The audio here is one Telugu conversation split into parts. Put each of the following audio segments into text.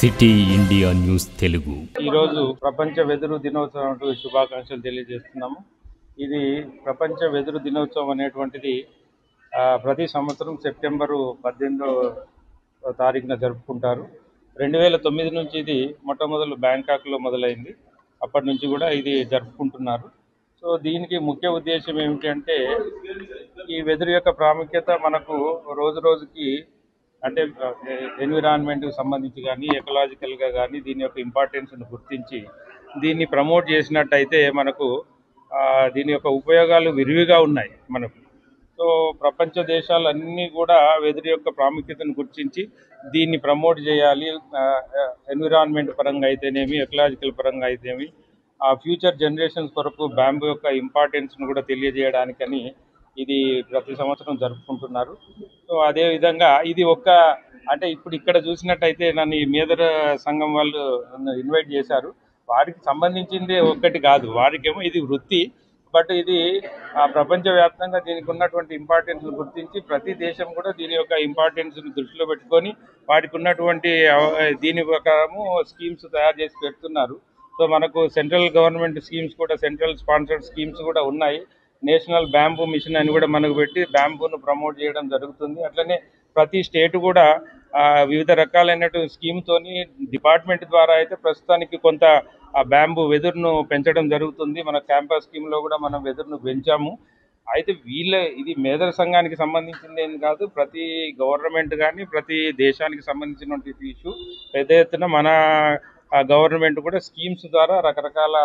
సిటీ ఇండియా న్యూస్ తెలుగు ఈ రోజు ప్రపంచ వెదురు దినోత్సవం శుభాకాంక్షలు తెలియజేస్తున్నాము. ఇది ప్రపంచ వెదురు దినోత్సవం అనేటువంటిది ప్రతి సంవత్సరం సెప్టెంబరు 18వ తారీఖున జరుపుకుంటారు. 2009 నుంచి ఇది మొట్టమొదలు బ్యాంకాక్లో మొదలైంది. అప్పటి నుంచి కూడా ఇది జరుపుకుంటున్నారు. సో దీనికి ముఖ్య ఉద్దేశం ఏమిటంటే ఈ వెదురు యొక్క ప్రాముఖ్యత మనకు రోజు రోజుకి అంటే ఎన్విరాన్మెంట్కి సంబంధించి కానీ ఎకలాజికల్గా కానీ దీని యొక్క ఇంపార్టెన్స్ను గుర్తించి దీన్ని ప్రమోట్ చేసినట్టయితే మనకు దీని యొక్క ఉపయోగాలు విరివిగా ఉన్నాయి మనకు. సో ప్రపంచ దేశాలన్నీ కూడా వెదురు యొక్క ప్రాముఖ్యతను గుర్తించి దీన్ని ప్రమోట్ చేయాలి. ఎన్విరాన్మెంట్ పరంగా అయితేనేమి ఎకలాజికల్ పరంగా అయితేనేమి ఫ్యూచర్ జనరేషన్స్ కొరకు బ్యాంబూ యొక్క ఇంపార్టెన్స్ను కూడా తెలియజేయడానికని ఇది ప్రతి సంవత్సరం జరుపుకుంటున్నారు. సో అదేవిధంగా ఇది అంటే ఇప్పుడు ఇక్కడ చూసినట్టయితే నన్ను ఈ మేదర సంఘం వాళ్ళు ఇన్వైట్ చేశారు. వారికి సంబంధించింది ఒక్కటి కాదు, వారికేమో ఇది వృత్తి. బట్ ఇది ప్రపంచవ్యాప్తంగా దీనికి ఉన్నటువంటి ఇంపార్టెన్స్ గుర్తించి ప్రతి దేశం కూడా దీని యొక్క ఇంపార్టెన్స్ని దృష్టిలో పెట్టుకొని వాటికి ఉన్నటువంటి దీని ప్రకారము స్కీమ్స్ తయారు చేసి పెడుతున్నారు. సో మనకు సెంట్రల్ గవర్నమెంట్ స్కీమ్స్ కూడా సెంట్రల్ స్పాన్సర్డ్ స్కీమ్స్ కూడా ఉన్నాయి. నేషనల్ బ్యాంబూ మిషన్ అని కూడా మనకు పెట్టి బ్యాంబూను ప్రమోట్ చేయడం జరుగుతుంది. అట్లనే ప్రతి స్టేట్ కూడా వివిధ రకాలైనటువంటి స్కీమ్తోని డిపార్ట్మెంట్ ద్వారా అయితే ప్రస్తుతానికి కొంత బ్యాంబూ వెదురును పెంచడం జరుగుతుంది. మన క్యాంపస్ స్కీమ్లో కూడా మనం వెదురును పెంచాము. అయితే ఇది మేదర సంఘానికి సంబంధించింది ఏం కాదు, ప్రతి గవర్నమెంట్ కానీ ప్రతి దేశానికి సంబంధించినటువంటి ఇష్యూ. పెద్ద ఎత్తున మన గవర్నమెంట్ కూడా స్కీమ్స్ ద్వారా రకరకాల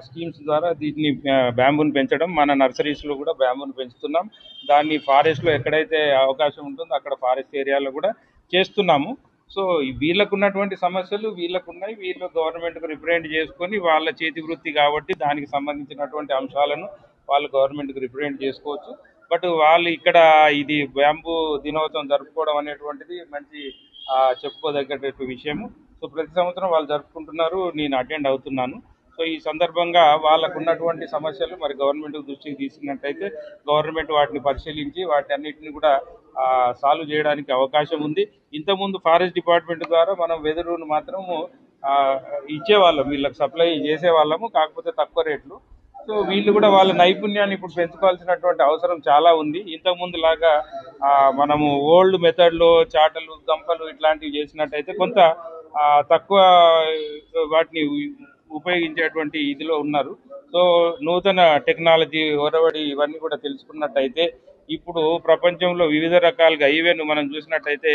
స్కీమ్స్ ద్వారా దీన్ని బ్యాంబూని పెంచడం, మన నర్సరీస్లో కూడా బ్యాంబూని పెంచుతున్నాం. దాన్ని ఫారెస్ట్లో ఎక్కడైతే అవకాశం ఉంటుందో అక్కడ ఫారెస్ట్ ఏరియాలో కూడా చేస్తున్నాము. సో వీళ్ళకు ఉన్నటువంటి సమస్యలు వీళ్ళకు ఉన్నాయి. వీళ్ళు గవర్నమెంట్కు రిప్రజెంట్ చేసుకొని వాళ్ళ చేతి వృత్తి కాబట్టి దానికి సంబంధించినటువంటి అంశాలను వాళ్ళు గవర్నమెంట్కి రిప్రజెంట్ చేసుకోవచ్చు. బట్ వాళ్ళు ఇక్కడ ఇది బ్యాంబూ దినోత్సవం జరుపుకోవడం అనేటువంటిది మంచి చెప్పుకోదగ్గటువంటి విషయము. సో ప్రతి సంవత్సరం వాళ్ళు జరుపుకుంటున్నారు, నేను అటెండ్ అవుతున్నాను. సో ఈ సందర్భంగా వాళ్ళకు ఉన్నటువంటి సమస్యలు మరి గవర్నమెంట్ దృష్టికి తీసుకున్నట్టయితే గవర్నమెంట్ వాటిని పరిశీలించి వాటి అన్నిటిని కూడా సాల్వ్ చేయడానికి అవకాశం ఉంది. ఇంతకుముందు ఫారెస్ట్ డిపార్ట్మెంట్ ద్వారా మనం వెదురును మాత్రము ఇచ్చేవాళ్ళం, వీళ్ళకి సప్లై చేసేవాళ్ళము, కాకపోతే తక్కువ రేట్లు. సో వీళ్ళు కూడా వాళ్ళ నైపుణ్యాన్ని ఇప్పుడు పెంచుకోవాల్సినటువంటి అవసరం చాలా ఉంది. ఇంతకుముందు లాగా మనము ఓల్డ్ మెథడ్లో చాటలు గంపలు ఇట్లాంటివి చేసినట్టయితే కొంత తక్కువ వాటిని ఉపయోగించేటువంటి ఇదిలో ఉన్నారు. సో నూతన టెక్నాలజీ ఒరవడి ఇవన్నీ కూడా తెలుసుకున్నట్టయితే ఇప్పుడు ప్రపంచంలో వివిధ రకాలుగా ఈవెన్ మనం చూసినట్టయితే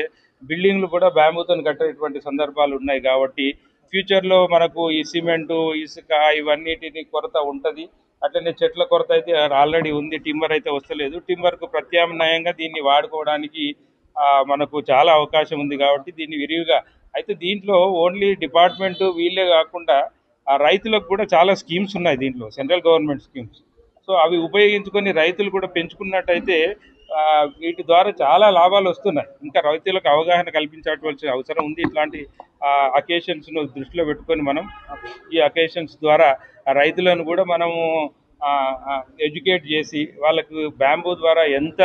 బిల్డింగ్లు కూడా బ్యాంబూతో కట్టేటువంటి సందర్భాలు ఉన్నాయి. కాబట్టి ఫ్యూచర్లో మనకు ఈ సిమెంటు ఇసుక ఇవన్నిటిని కొరత ఉంటుంది. అట్లనే చెట్ల కొరత అయితే ఆల్రెడీ ఉంది, టింబర్ అయితే వస్తలేదు. టింబర్కు ప్రత్యామ్నాయంగా దీన్ని వాడుకోవడానికి మనకు చాలా అవకాశం ఉంది. కాబట్టి దీన్ని విరివిగా అయితే దీంట్లో ఓన్లీ డిపార్ట్మెంటు వీళ్ళే కాకుండా రైతులకు కూడా చాలా స్కీమ్స్ ఉన్నాయి దీంట్లో, సెంట్రల్ గవర్నమెంట్ స్కీమ్స్. సో అవి ఉపయోగించుకొని రైతులు కూడా పెంచుకున్నట్టయితే వీటి ద్వారా చాలా లాభాలు వస్తున్నాయి. ఇంకా రైతులకు అవగాహన కల్పించవలసిన అవసరం ఉంది. ఇట్లాంటి అకేషన్స్ను దృష్టిలో పెట్టుకొని మనం ఈ అకేషన్స్ ద్వారా రైతులను కూడా మనము ఎడ్యుకేట్ చేసి వాళ్ళకు బ్యాంబూ ద్వారా ఎంత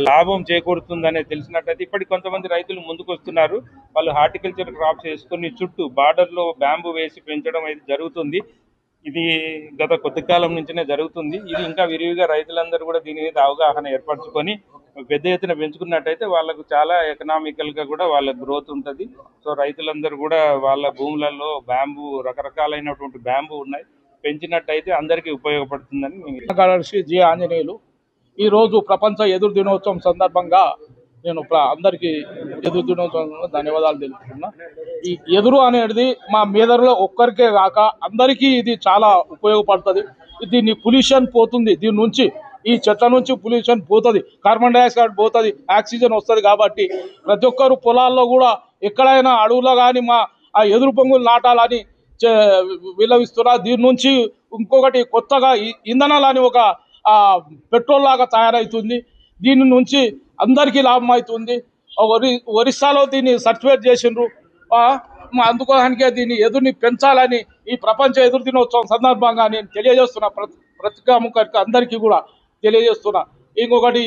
లాభం చేకూరుతుందనేది తెలిసినట్టయితే ఇప్పటికి కొంతమంది రైతులు ముందుకు వస్తున్నారు. వాళ్ళు హార్టికల్చర్ క్రాప్స్ వేసుకొని చుట్టూ బార్డర్లో బ్యాంబూ వేసి పెంచడం అయితే జరుగుతుంది. ఇది గత కొద్ది కాలం నుంచినే జరుగుతుంది. ఇది ఇంకా విరివిగా రైతులందరూ కూడా దీని మీద అవగాహన ఏర్పరచుకొని పెద్ద ఎత్తున పెంచుకున్నట్టయితే వాళ్ళకు చాలా ఎకనామికల్గా కూడా వాళ్ళ గ్రోత్ ఉంటుంది. సో రైతులందరూ కూడా వాళ్ళ భూములలో బ్యాంబూ రకరకాలైనటువంటి బ్యాంబూ ఉన్నాయి, పెంచినట్టయితే అందరికీ ఉపయోగపడుతుందని కార్యదర్శి జి ఆంజనేయులు. ఈరోజు ప్రపంచ ఎదురు దినోత్సవం సందర్భంగా నేను అందరికీ ఎదురు దినోత్సవం ధన్యవాదాలు తెలుపుతున్నా. ఈ ఎదురు అనేది మా మీదలో ఒక్కరికే కాక అందరికీ ఇది చాలా ఉపయోగపడుతుంది. దీన్ని పొల్యూషన్ పోతుంది, దీని నుంచి ఈ చెట్ల నుంచి పొల్యూషన్ పోతుంది, కార్బన్ డైఆక్సైడ్ పోతుంది, ఆక్సిజన్ వస్తుంది. కాబట్టి ప్రతి ఒక్కరు పొలాల్లో కూడా ఎక్కడైనా అడవులో కానీ ఆ ఎదురు పొంగులు నాటాలని విలవిస్తున్నా. దీని నుంచి ఇంకొకటి కొత్తగా ఇంధనాలు అని ఒక పెట్రోల్ లాగా తయారవుతుంది. దీని నుంచి అందరికీ లాభం అవుతుంది. ఒరిస్సాలో దీన్ని సర్టిఫికేట్ చేసిండ్రు. అందుకోసానికే దీన్ని ఎదురుని పెంచాలని ఈ ప్రపంచ ఎదురు దినోత్సవం సందర్భంగా నేను తెలియజేస్తున్నా. ప్రతికాముఖరికి అందరికీ కూడా తెలియజేస్తున్నా. ఇంకొకటి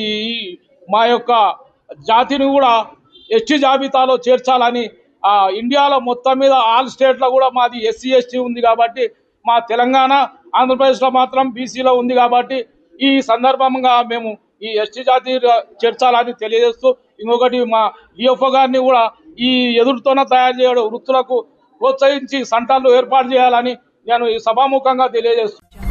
మా యొక్క జాతిని కూడా ఎస్టీ జాబితాలో చేర్చాలని ఇండియాలో మొత్తం మీద ఆల్ స్టేట్లో కూడా మాది ఎస్సీ ఎస్టీ ఉంది కాబట్టి మా తెలంగాణ ఆంధ్రప్రదేశ్లో మాత్రం బీసీలో ఉంది కాబట్టి ఈ సందర్భంగా మేము ఈ ఎస్టీ జాతి చేర్చాలని తెలియజేస్తూ, ఇంకొకటి మా డిఎఫ్ఓ గారిని కూడా ఈ ఎదురుతోన తయారు చేయడం వృత్తులకు ప్రోత్సహించి సెంటర్లు ఏర్పాటు చేయాలని నేను ఈ సభాముఖంగా తెలియజేస్తున్నాను.